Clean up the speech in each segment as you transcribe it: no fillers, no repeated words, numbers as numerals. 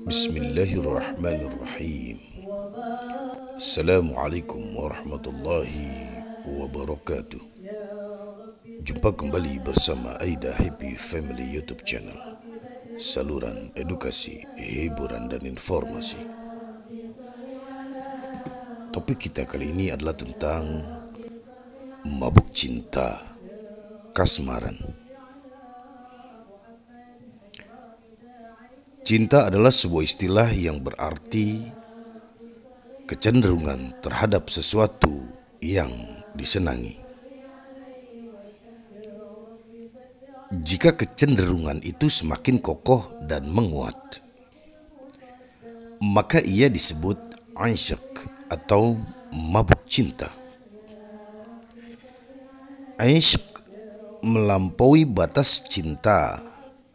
Bismillahirrahmanirrahim. Assalamualaikum warahmatullahi wabarakatuh. Jumpa kembali bersama Aida Happy Family YouTube channel, saluran edukasi, hiburan dan informasi. Topik kita kali ini adalah tentang mabuk cinta, kasmaran. Cinta adalah sebuah istilah yang berarti kecenderungan terhadap sesuatu yang disenangi. Jika kecenderungan itu semakin kokoh dan menguat, maka ia disebut asyik atau mabuk cinta. Asyik melampaui batas cinta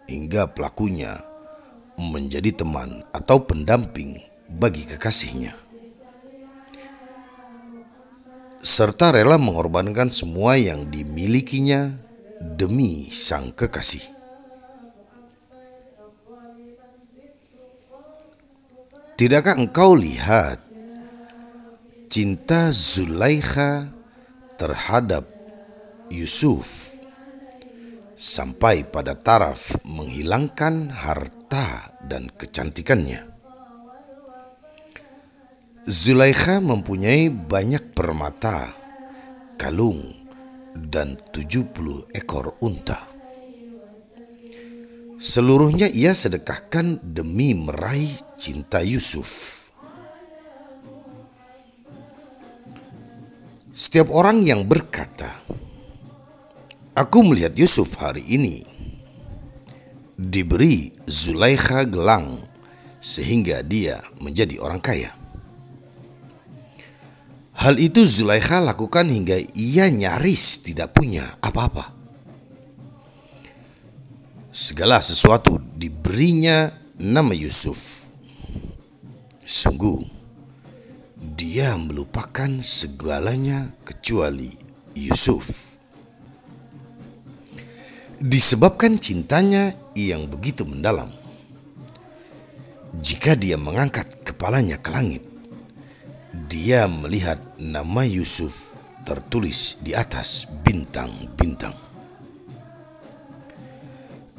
hingga pelakunya menjadi teman atau pendamping bagi kekasihnya, serta rela mengorbankan semua yang dimilikinya demi sang kekasih. Tidakkah engkau lihat cinta Zulaikha terhadap Yusuf sampai pada taraf menghilangkan harta dan kecantikannya? Zulaikha mempunyai banyak permata, kalung, dan 70 ekor unta. Seluruhnya ia sedekahkan demi meraih cinta Yusuf. Setiap orang yang berkata, "Aku melihat Yusuf hari ini diberi Zulaikha gelang sehingga dia menjadi orang kaya." Hal itu Zulaikha lakukan hingga ia nyaris tidak punya apa-apa. Segala sesuatu diberinya nama Yusuf. Sungguh, dia melupakan segalanya kecuali Yusuf. Disebabkan cintanya yang begitu mendalam, jika dia mengangkat kepalanya ke langit, dia melihat nama Yusuf tertulis di atas bintang-bintang.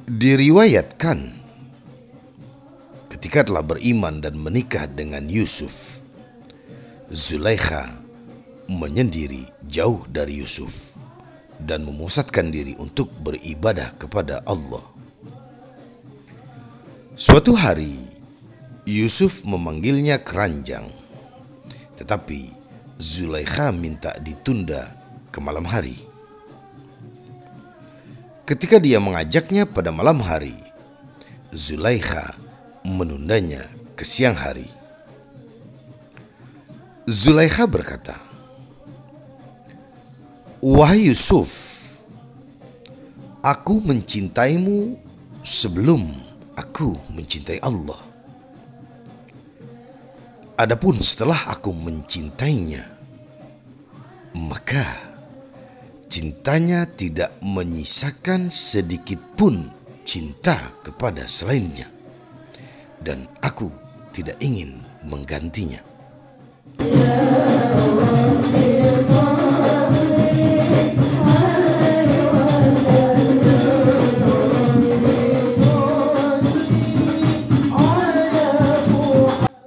Diriwayatkan, ketika telah beriman dan menikah dengan Yusuf, Zulaikha menyendiri jauh dari Yusuf dan memusatkan diri untuk beribadah kepada Allah. Suatu hari, Yusuf memanggilnya keranjang, tetapi Zulaikha minta ditunda ke malam hari. Ketika dia mengajaknya pada malam hari, Zulaikha menundanya ke siang hari. Zulaikha berkata, "Wahai Yusuf, aku mencintaimu sebelum aku mencintai Allah. Adapun setelah aku mencintainya, maka cintanya tidak menyisakan sedikit pun cinta kepada selainnya, dan aku tidak ingin menggantinya."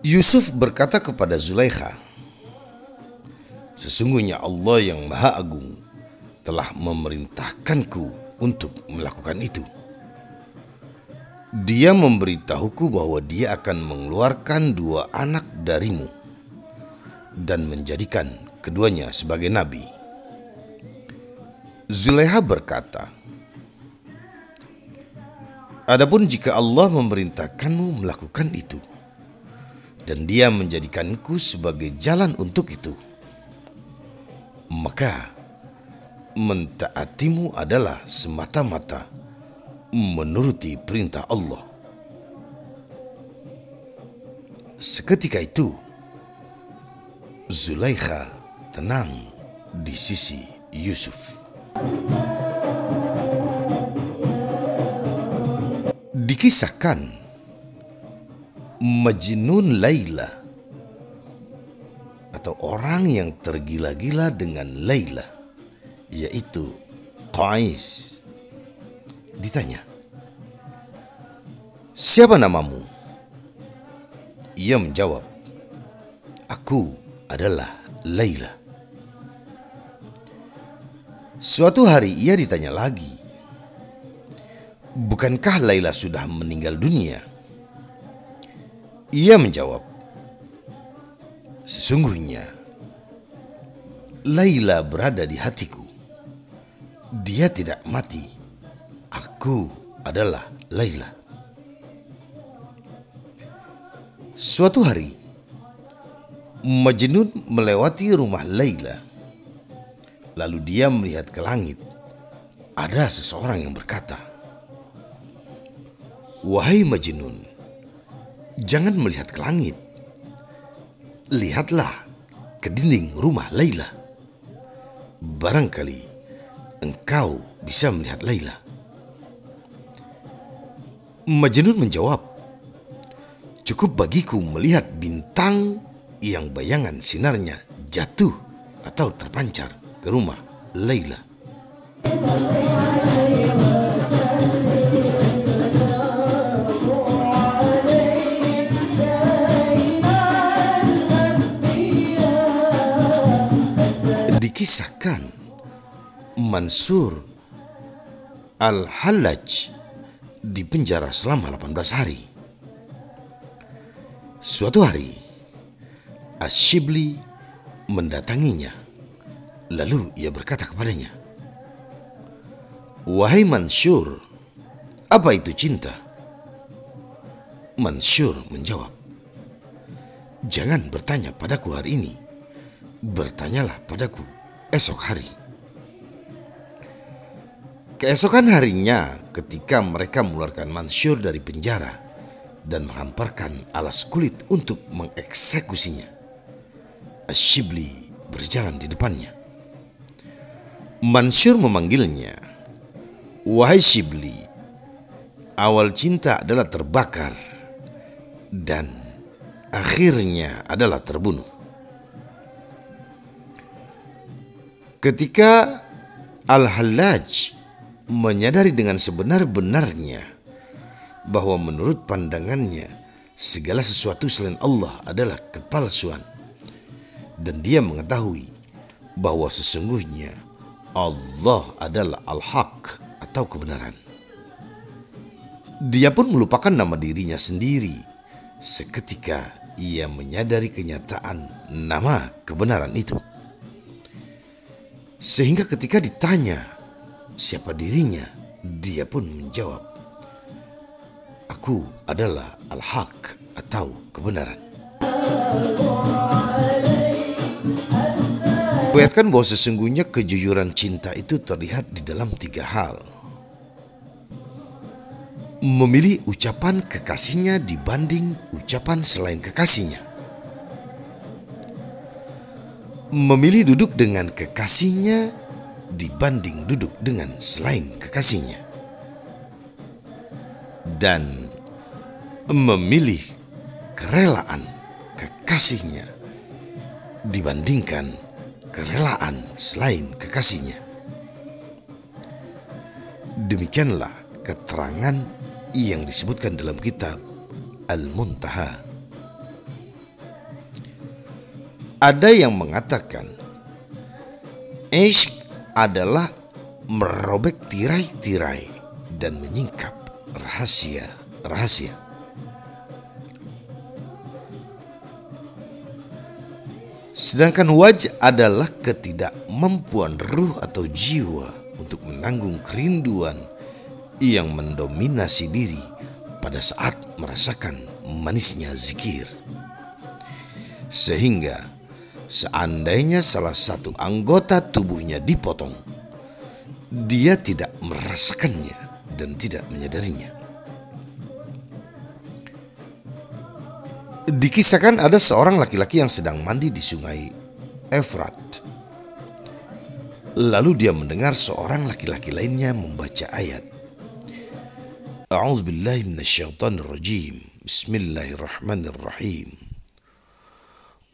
Yusuf berkata kepada Zulaikha, "Sesungguhnya Allah yang Maha Agung telah memerintahkanku untuk melakukan itu. Dia memberitahuku bahwa dia akan mengeluarkan 2 anak darimu dan menjadikan keduanya sebagai nabi." Zulaikha berkata, "Adapun jika Allah memerintahkanmu melakukan itu, dan dia menjadikanku sebagai jalan untuk itu, maka mentaatimu adalah semata-mata menuruti perintah Allah." Seketika itu, Zulaikha tenang di sisi Yusuf. Dikisahkan Majnun Laila, atau orang yang tergila-gila dengan Laila, yaitu Qais, ditanya, "Siapa namamu?" Ia menjawab, "Aku adalah Laila." Suatu hari ia ditanya lagi, "Bukankah Laila sudah meninggal dunia?" Ia menjawab, "Sesungguhnya Laila berada di hatiku. Dia tidak mati. Aku adalah Laila." Suatu hari, Majnun melewati rumah Laila. Lalu dia melihat ke langit. Ada seseorang yang berkata, "Wahai Majnun, jangan melihat ke langit. Lihatlah ke dinding rumah Laila. Barangkali engkau bisa melihat Laila." Majnun menjawab, "Cukup bagiku melihat bintang yang bayangan sinarnya jatuh atau terpancar ke rumah Laila." Dikisahkan Mansur Al-Hallaj dipenjara selama 18 hari. Suatu hari, Asyibli mendatanginya. Lalu ia berkata kepadanya, "Wahai Mansur, apa itu cinta?" Mansur menjawab, "Jangan bertanya padaku hari ini. Bertanyalah padaku esok hari." Keesokan harinya, ketika mereka mengeluarkan Mansur dari penjara dan menghamparkan alas kulit untuk mengeksekusinya, Asyibli berjalan di depannya. Mansur memanggilnya, "Wahai Syibli, awal cinta adalah terbakar dan akhirnya adalah terbunuh." Ketika Al-Hallaj menyadari dengan sebenar-benarnya bahwa menurut pandangannya segala sesuatu selain Allah adalah kepalsuan, dan dia mengetahui bahwa sesungguhnya Allah adalah Al-Haq atau kebenaran, dia pun melupakan nama dirinya sendiri seketika ia menyadari kenyataan nama kebenaran itu. Sehingga ketika ditanya siapa dirinya, dia pun menjawab, "Aku adalah Al-Haq atau kebenaran." Diriwayatkan bahwa sesungguhnya kejujuran cinta itu terlihat di dalam 3 hal. Memilih ucapan kekasihnya dibanding ucapan selain kekasihnya. Memilih duduk dengan kekasihnya dibanding duduk dengan selain kekasihnya. Dan memilih kerelaan kekasihnya dibandingkan kerelaan selain kekasihnya. Demikianlah keterangan yang disebutkan dalam kitab Al-Muntaha. Ada yang mengatakan ishq adalah merobek tirai-tirai dan menyingkap rahasia-rahasia. Sedangkan wajh adalah ketidakmampuan ruh atau jiwa untuk menanggung kerinduan yang mendominasi diri pada saat merasakan manisnya zikir. Sehingga seandainya salah satu anggota tubuhnya dipotong, dia tidak merasakannya dan tidak menyadarinya. Dikisahkan ada seorang laki-laki yang sedang mandi di sungai Efrat. Lalu dia mendengar seorang laki-laki lainnya membaca ayat, A'udzu billahi minasyaitonir rajim. Bismillahirrahmanirrahim.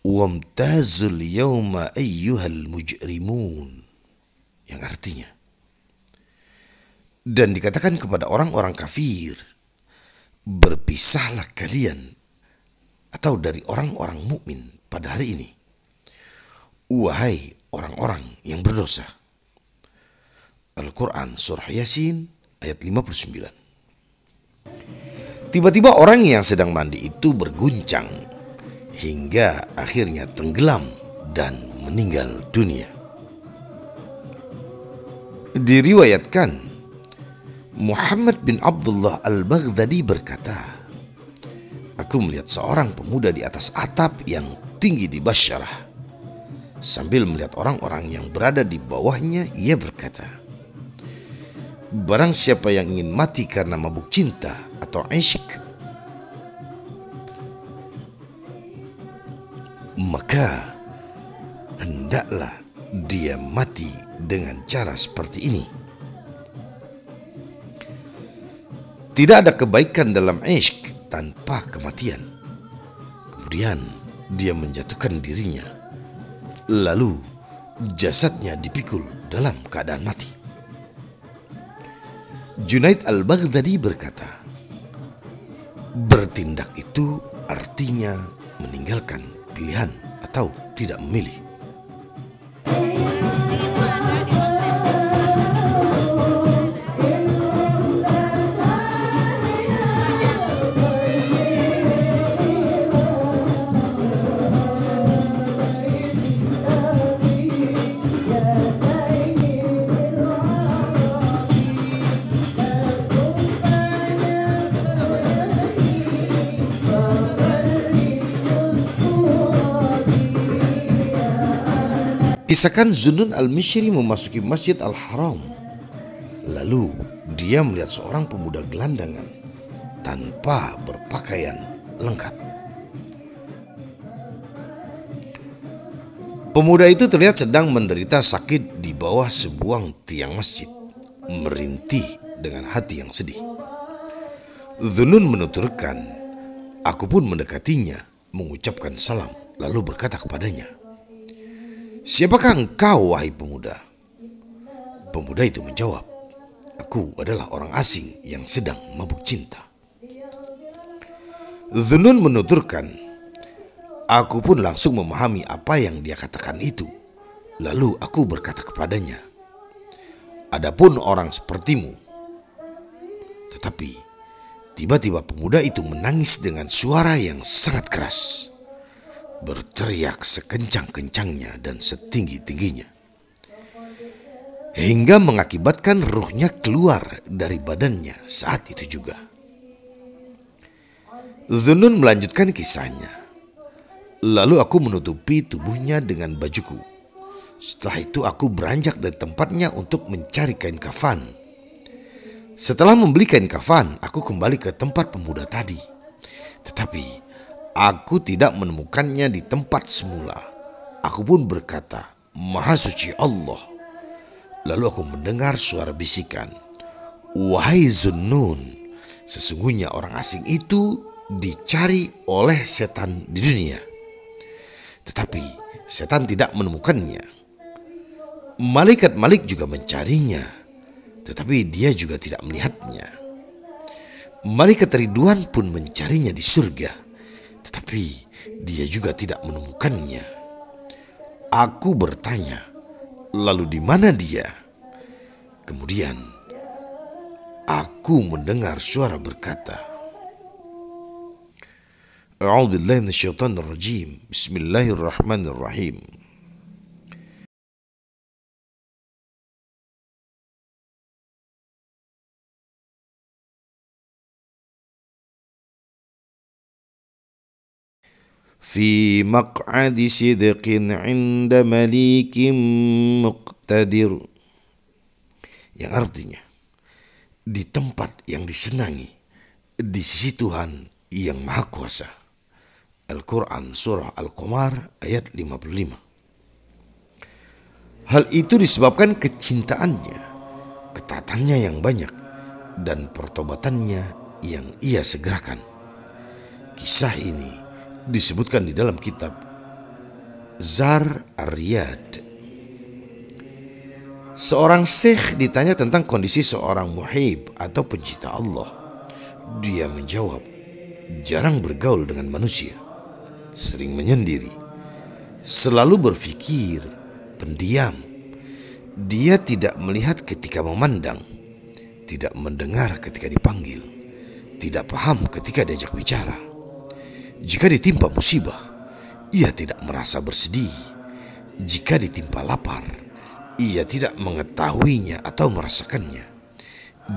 Wamtazul yawma ayyuhal mujrimun. Yang artinya, dan dikatakan kepada orang-orang kafir, berpisahlah kalian atau dari orang-orang mukmin pada hari ini, wahai orang-orang yang berdosa. Al-Quran Surah Yasin ayat 59. Tiba-tiba orang yang sedang mandi itu berguncang hingga akhirnya tenggelam dan meninggal dunia. Diriwayatkan Muhammad bin Abdullah al-Baghdadi berkata, aku melihat seorang pemuda di atas atap yang tinggi di Basharah. Sambil melihat orang-orang yang berada di bawahnya, ia berkata, barang siapa yang ingin mati karena mabuk cinta atau isyq, maka hendaklah dia mati dengan cara seperti ini. Tidak ada kebaikan dalam isyq tanpa kematian. Kemudian dia menjatuhkan dirinya, lalu jasadnya dipikul dalam keadaan mati. Junaid al-Baghdadi berkata, bertindak itu artinya meninggalkan pilihan atau tidak memilih. Kisahkan Zunnun al-Mishri memasuki Masjid Al-Haram. Lalu dia melihat seorang pemuda gelandangan tanpa berpakaian lengkap. Pemuda itu terlihat sedang menderita sakit di bawah sebuah tiang masjid, merintih dengan hati yang sedih. Zunnun menuturkan, aku pun mendekatinya, mengucapkan salam, lalu berkata kepadanya, siapakah engkau, wahai pemuda? Pemuda itu menjawab, aku adalah orang asing yang sedang mabuk cinta. Zunnun menuturkan, aku pun langsung memahami apa yang dia katakan itu. Lalu aku berkata kepadanya, adapun orang sepertimu. Tetapi tiba-tiba pemuda itu menangis dengan suara yang sangat keras, berteriak sekencang-kencangnya dan setinggi-tingginya, hingga mengakibatkan ruhnya keluar dari badannya saat itu juga. Zunnun melanjutkan kisahnya, lalu aku menutupi tubuhnya dengan bajuku. Setelah itu aku beranjak dari tempatnya untuk mencari kain kafan. Setelah membeli kain kafan, aku kembali ke tempat pemuda tadi. Tetapi aku tidak menemukannya di tempat semula. Aku pun berkata, Maha Suci Allah. Lalu aku mendengar suara bisikan, wahai Zunnun, sesungguhnya orang asing itu dicari oleh setan di dunia. Tetapi setan tidak menemukannya. Malaikat Malik juga mencarinya, tetapi dia juga tidak melihatnya. Malaikat Ridwan pun mencarinya di surga, tetapi dia juga tidak menemukannya. Aku bertanya, lalu di mana dia? Kemudian aku mendengar suara berkata, A'udzu billahi minasyaitonir rajim. Bismillahirrahmanirrahim. Fi maq'adi sidqin 'inda malikin muqtadir. Yang artinya, di tempat yang disenangi, di sisi Tuhan yang Maha Kuasa. Al-Quran Surah Al-Qamar ayat 55. Hal itu disebabkan kecintaannya, ketaatannya yang banyak, dan pertobatannya yang ia segerakan. Kisah ini disebutkan di dalam kitab Zar Ar-Riyad. Seorang syekh ditanya tentang kondisi seorang muhib atau pencinta Allah. Dia menjawab, jarang bergaul dengan manusia, sering menyendiri, selalu berpikir, pendiam. Dia tidak melihat ketika memandang, tidak mendengar ketika dipanggil, tidak paham ketika diajak bicara. Jika ditimpa musibah, ia tidak merasa bersedih. Jika ditimpa lapar, ia tidak mengetahuinya atau merasakannya.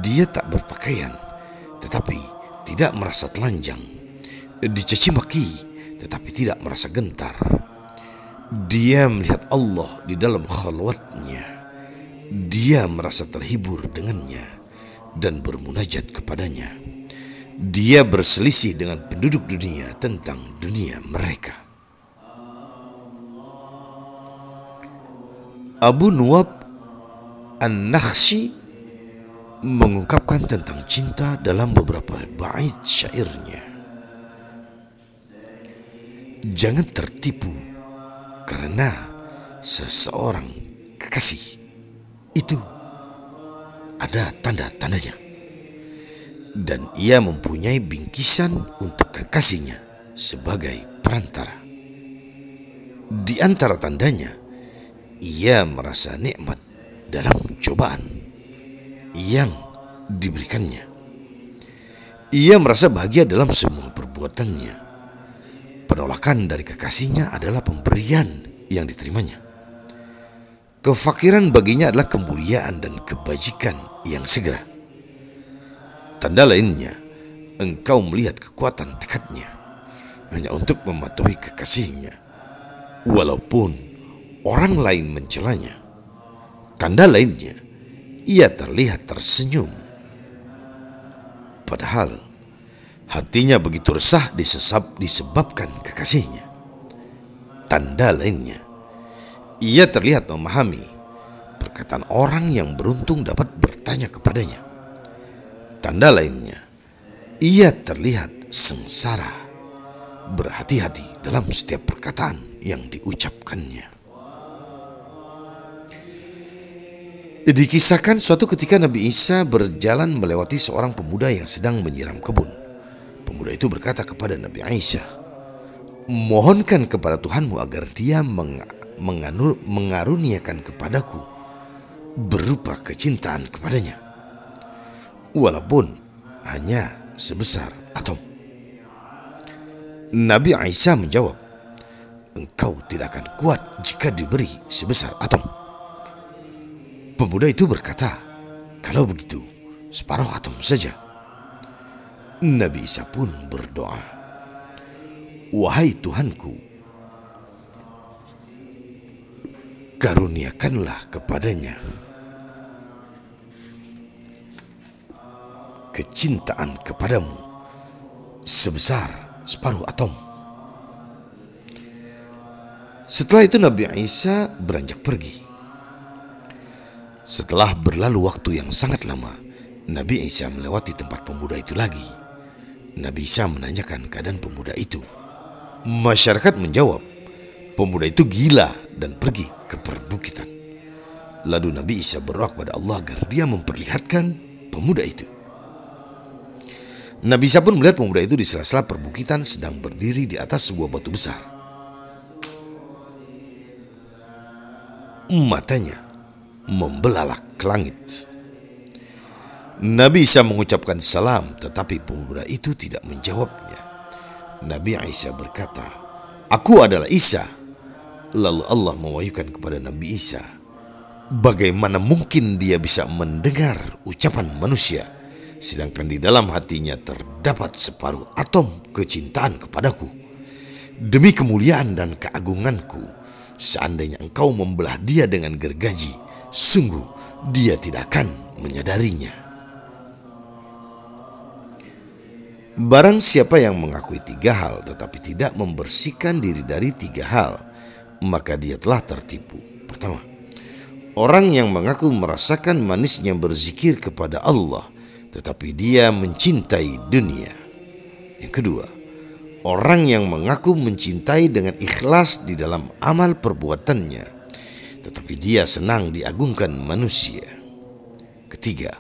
Dia tak berpakaian, tetapi tidak merasa telanjang. Dicaci maki, tetapi tidak merasa gentar. Dia melihat Allah di dalam khalwatnya. Dia merasa terhibur dengannya dan bermunajat kepadanya. Dia berselisih dengan penduduk dunia tentang dunia mereka. Abu Nuwab An-Nakhshi mengungkapkan tentang cinta dalam beberapa bait syairnya. Jangan tertipu karena seseorang kekasih itu ada tanda-tandanya, dan ia mempunyai bingkisan untuk kekasihnya sebagai perantara. Di antara tandanya, ia merasa nikmat dalam cobaan yang diberikannya. Ia merasa bahagia dalam semua perbuatannya. Penolakan dari kekasihnya adalah pemberian yang diterimanya. Kefakiran baginya adalah kemuliaan dan kebajikan yang segera. Tanda lainnya, engkau melihat kekuatan tekadnya hanya untuk mematuhi kekasihnya, walaupun orang lain mencelanya. Tanda lainnya, ia terlihat tersenyum, padahal hatinya begitu resah disebabkan kekasihnya. Tanda lainnya, ia terlihat memahami perkataan orang yang beruntung dapat bertanya kepadanya. Tanda lainnya, ia terlihat sengsara, berhati-hati dalam setiap perkataan yang diucapkannya. Dikisahkan suatu ketika Nabi Isa berjalan melewati seorang pemuda yang sedang menyiram kebun. Pemuda itu berkata kepada Nabi Isa, mohonkan kepada Tuhanmu agar dia mengaruniakan kepadaku berupa kecintaan kepadanya, walaupun hanya sebesar atom. Nabi Isa menjawab, engkau tidak akan kuat jika diberi sebesar atom. Pemuda itu berkata, kalau begitu separuh atom saja. Nabi Isa pun berdoa, wahai Tuhanku, karuniakanlah kepadanya kecintaan kepadamu sebesar separuh atom. Setelah itu Nabi Isa beranjak pergi. Setelah berlalu waktu yang sangat lama, Nabi Isa melewati tempat pemuda itu lagi. Nabi Isa menanyakan keadaan pemuda itu. Masyarakat menjawab, pemuda itu gila dan pergi ke perbukitan. Lalu Nabi Isa berdoa kepada Allah agar dia memperlihatkan pemuda itu. Nabi Isa pun melihat pemuda itu di sela-sela perbukitan sedang berdiri di atas sebuah batu besar. Matanya membelalak ke langit. Nabi Isa mengucapkan salam, tetapi pemuda itu tidak menjawabnya. Nabi Isa berkata, aku adalah Isa. Lalu Allah mewahyukan kepada Nabi Isa, bagaimana mungkin dia bisa mendengar ucapan manusia, sedangkan di dalam hatinya terdapat separuh atom kecintaan kepadaku. Demi kemuliaan dan keagunganku, seandainya engkau membelah dia dengan gergaji, sungguh dia tidak akan menyadarinya. Barang siapa yang mengakui 3 hal tetapi tidak membersihkan diri dari 3 hal, maka dia telah tertipu. Pertama, orang yang mengaku merasakan manisnya berzikir kepada Allah tetapi dia mencintai dunia. Yang kedua, orang yang mengaku mencintai dengan ikhlas di dalam amal perbuatannya, tetapi dia senang diagungkan manusia. Ketiga,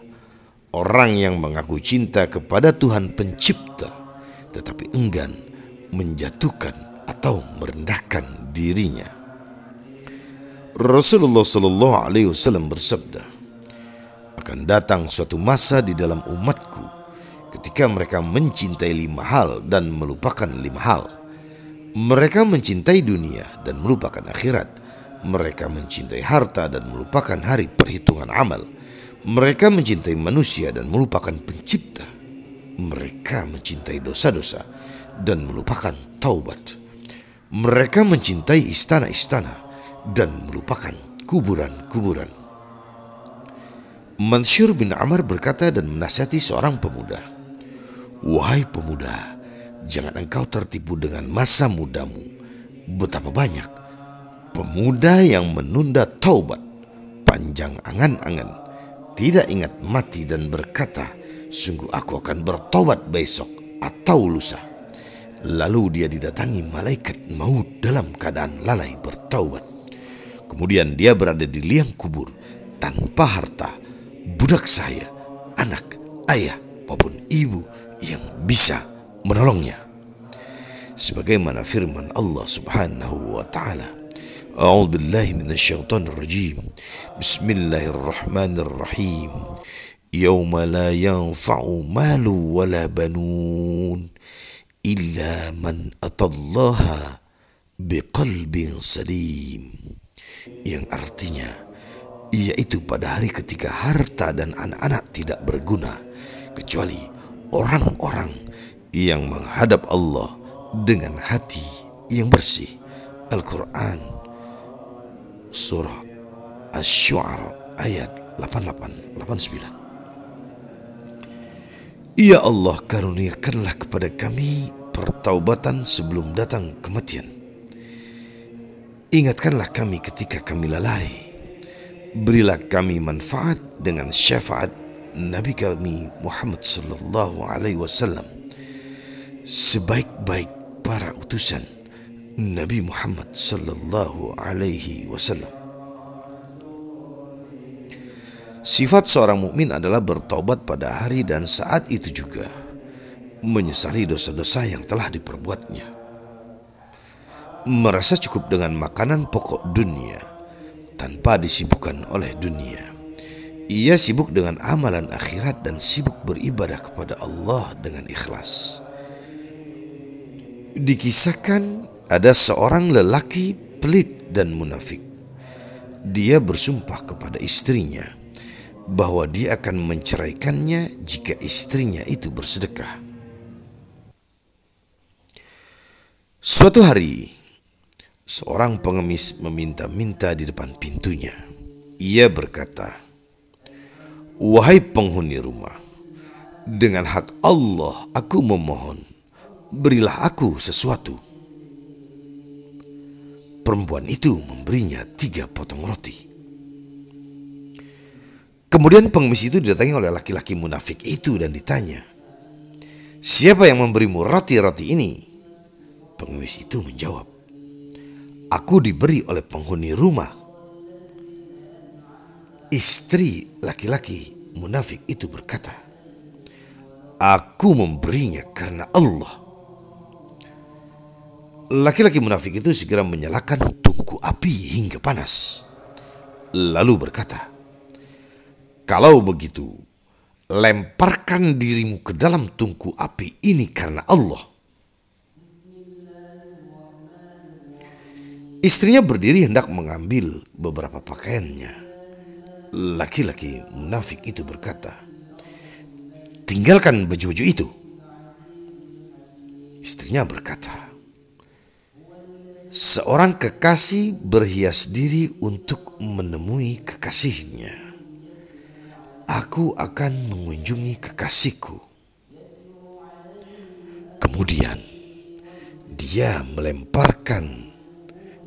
orang yang mengaku cinta kepada Tuhan Pencipta, tetapi enggan menjatuhkan atau merendahkan dirinya. Rasulullah Shallallahu Alaihi Wasallam bersabda, akan datang suatu masa di dalam umatku ketika mereka mencintai 5 hal dan melupakan 5 hal. Mereka mencintai dunia dan melupakan akhirat. Mereka mencintai harta dan melupakan hari perhitungan amal. Mereka mencintai manusia dan melupakan Pencipta. Mereka mencintai dosa-dosa dan melupakan taubat. Mereka mencintai istana-istana dan melupakan kuburan-kuburan. Mansyur bin Amr berkata dan menasihati seorang pemuda, "Wahai pemuda, jangan engkau tertipu dengan masa mudamu. Betapa banyak pemuda yang menunda taubat, panjang angan-angan, tidak ingat mati dan berkata, sungguh aku akan bertobat besok atau lusa. Lalu dia didatangi malaikat maut dalam keadaan lalai bertaubat. Kemudian dia berada di liang kubur tanpa harta, budak saya, anak, ayah maupun ibu yang bisa menolongnya." Sebagaimana firman Allah Subhanahu wa taala, A'udzu billahi minasyaitonir rajim. Bismillahirrahmanirrahim. Yauma la yanfa'u malu wala banun illa man atallaha biqalbin salim. Yang artinya, yaitu pada hari ketika harta dan anak-anak tidak berguna kecuali orang-orang yang menghadap Allah dengan hati yang bersih. Al-Quran Surah Asy-Syu'ara ayat 88-89. Ya Allah, karuniakanlah kepada kami pertaubatan sebelum datang kematian. Ingatkanlah kami ketika kami lalai. Berilah kami manfaat dengan syafaat Nabi kami Muhammad sallallahu alaihi wasallam, sebaik-baik para utusan Nabi Muhammad sallallahu alaihi wasallam. Sifat seorang mukmin adalah bertobat pada hari dan saat itu juga menyesali dosa-dosa yang telah diperbuatnya. Merasa cukup dengan makanan pokok dunia tanpa disibukkan oleh dunia. Ia sibuk dengan amalan akhirat dan sibuk beribadah kepada Allah dengan ikhlas. Dikisahkan ada seorang lelaki pelit dan munafik. Dia bersumpah kepada istrinya bahwa dia akan menceraikannya jika istrinya itu bersedekah. Suatu hari, seorang pengemis meminta-minta di depan pintunya. Ia berkata, "Wahai penghuni rumah, dengan hak Allah aku memohon, berilah aku sesuatu." Perempuan itu memberinya 3 potong roti. Kemudian pengemis itu didatangi oleh laki-laki munafik itu dan ditanya, "Siapa yang memberimu roti-roti ini?" Pengemis itu menjawab, "Aku diberi oleh penghuni rumah." Istri laki-laki munafik itu berkata, "Aku memberinya karena Allah." Laki-laki munafik itu segera menyalakan tungku api hingga panas, lalu berkata, "Kalau begitu, lemparkan dirimu ke dalam tungku api ini karena Allah." Istrinya berdiri hendak mengambil beberapa pakaiannya. Laki-laki munafik itu berkata, "Tinggalkan baju-baju itu." Istrinya berkata, "Seorang kekasih berhias diri untuk menemui kekasihnya. Aku akan mengunjungi kekasihku." Kemudian dia melemparkan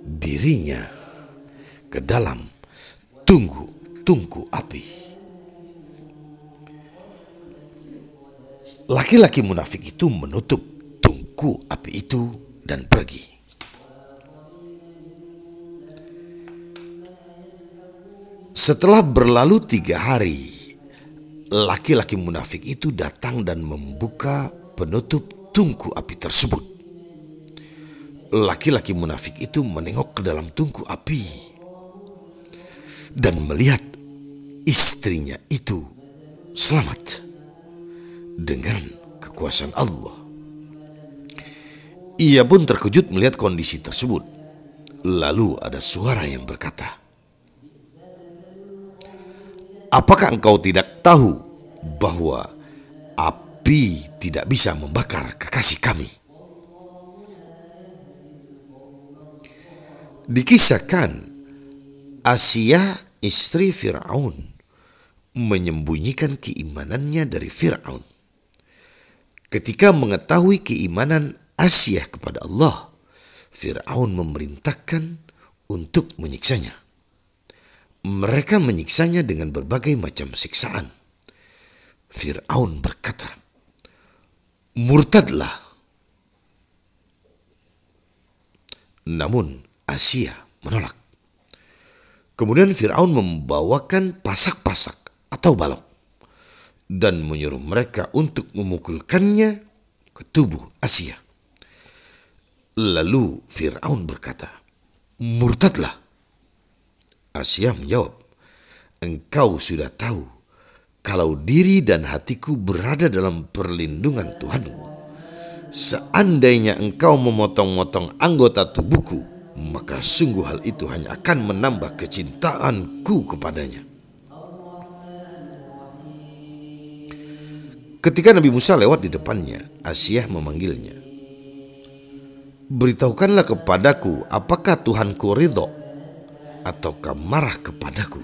dirinya ke dalam tungku api. Laki-laki munafik itu menutup tungku api itu dan pergi. Setelah berlalu 3 hari, laki-laki munafik itu datang dan membuka penutup tungku api tersebut. Laki-laki munafik itu menengok ke dalam tungku api dan melihat istrinya itu selamat dengan kekuasaan Allah. Ia pun terkejut melihat kondisi tersebut. Lalu ada suara yang berkata, "Apakah engkau tidak tahu bahwa api tidak bisa membakar kekasih kami?" Dikisahkan Asiyah istri Fir'aun menyembunyikan keimanannya dari Fir'aun. Ketika mengetahui keimanan Asiyah kepada Allah, Fir'aun memerintahkan untuk menyiksanya. Mereka menyiksanya dengan berbagai macam siksaan. Fir'aun berkata, "Murtadlah." Namun Asiyah menolak. Kemudian Fir'aun membawakan pasak-pasak atau balok dan menyuruh mereka untuk memukulkannya ke tubuh Asiyah. Lalu Fir'aun berkata, "Murtadlah." Asiyah menjawab, "Engkau sudah tahu kalau diri dan hatiku berada dalam perlindungan Tuhanku. Seandainya engkau memotong-motong anggota tubuhku, maka sungguh hal itu hanya akan menambah kecintaanku kepadanya." Ketika Nabi Musa lewat di depannya, Asiyah memanggilnya, "Beritahukanlah kepadaku, apakah Tuhanku ridho ataukah marah kepadaku?"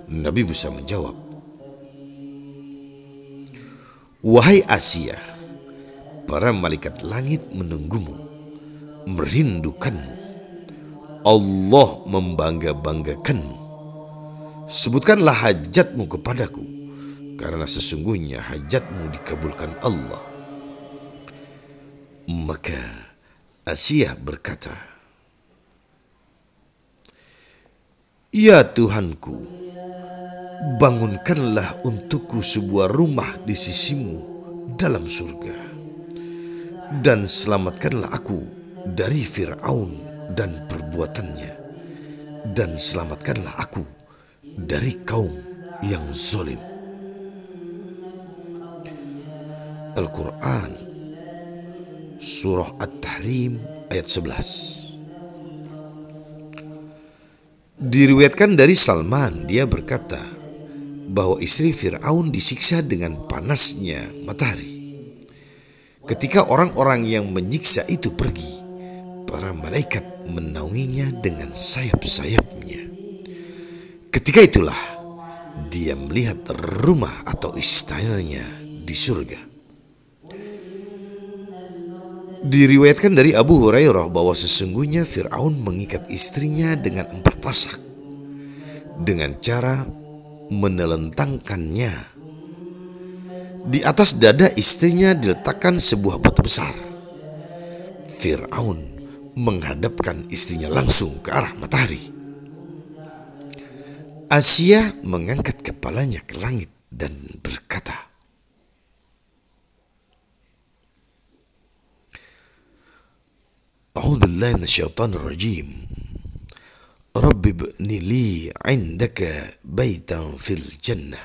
Nabi Musa menjawab, "Wahai Asiyah, para malaikat langit menunggumu, merindukanmu. Allah membangga-banggakanmu. Sebutkanlah hajatmu kepadaku, karena sesungguhnya hajatmu dikabulkan Allah." Maka Asiyah berkata, "Ya Tuhanku, bangunkanlah untukku sebuah rumah di sisimu dalam surga, dan selamatkanlah aku dari Fir'aun dan perbuatannya, dan selamatkanlah aku dari kaum yang zalim." Al-Quran Surah At-Tahrim ayat 11. Diriwayatkan dari Salman, dia berkata bahwa istri Fir'aun disiksa dengan panasnya matahari. Ketika orang-orang yang menyiksa itu pergi, para malaikat menaunginya dengan sayap-sayapnya. Ketika itulah dia melihat rumah atau istananya di surga. Diriwayatkan dari Abu Hurairah bahwa sesungguhnya Fir'aun mengikat istrinya dengan 4 pasak dengan cara menelentangkannya. Di atas dada istrinya diletakkan sebuah batu besar. Fir'aun menghadapkan istrinya langsung ke arah matahari. Asiyah mengangkat kepalanya ke langit dan berkata, "A'udzu billahi minasyaitonir rajim. Rabbi ibni li 'indaka baitan fil jannah."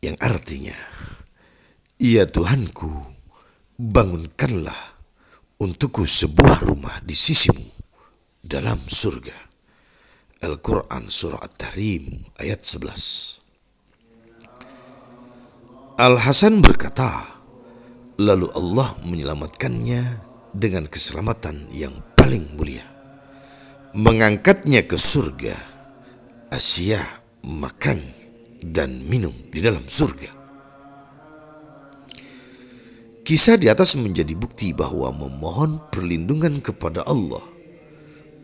Yang artinya, "Ya Tuhanku, bangunkanlah untukku sebuah rumah di sisimu dalam surga." Al-Quran Surah At-Tahrim ayat 11. Al-Hasan berkata, lalu Allah menyelamatkannya dengan keselamatan yang paling mulia, mengangkatnya ke surga. Asiyah makan dan minum di dalam surga. Kisah di atas menjadi bukti bahwa memohon perlindungan kepada Allah,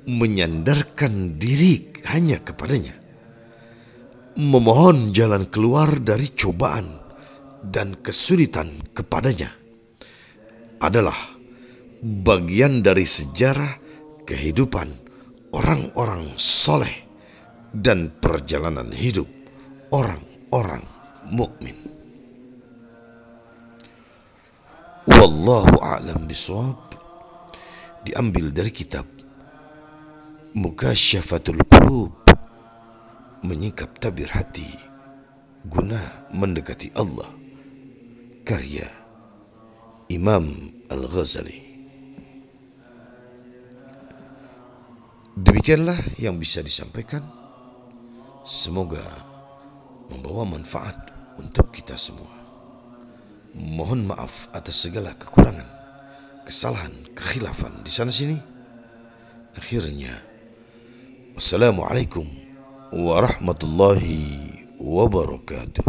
menyandarkan diri hanya kepadanya, memohon jalan keluar dari cobaan dan kesulitan kepadanya adalah bagian dari sejarah kehidupan orang-orang soleh dan perjalanan hidup orang-orang mukmin. Wallahu a'lam bishawab, diambil dari kitab Mukasyafatul Qulub, menyingkap tabir hati guna mendekati Allah, karya Imam Al-Ghazali. Demikianlah yang bisa disampaikan. Semoga membawa manfaat untuk kita semua. Mohon maaf atas segala kekurangan, kesalahan, kekhilafan di sana sini. Akhirnya, wassalamualaikum warahmatullahi wabarakatuh.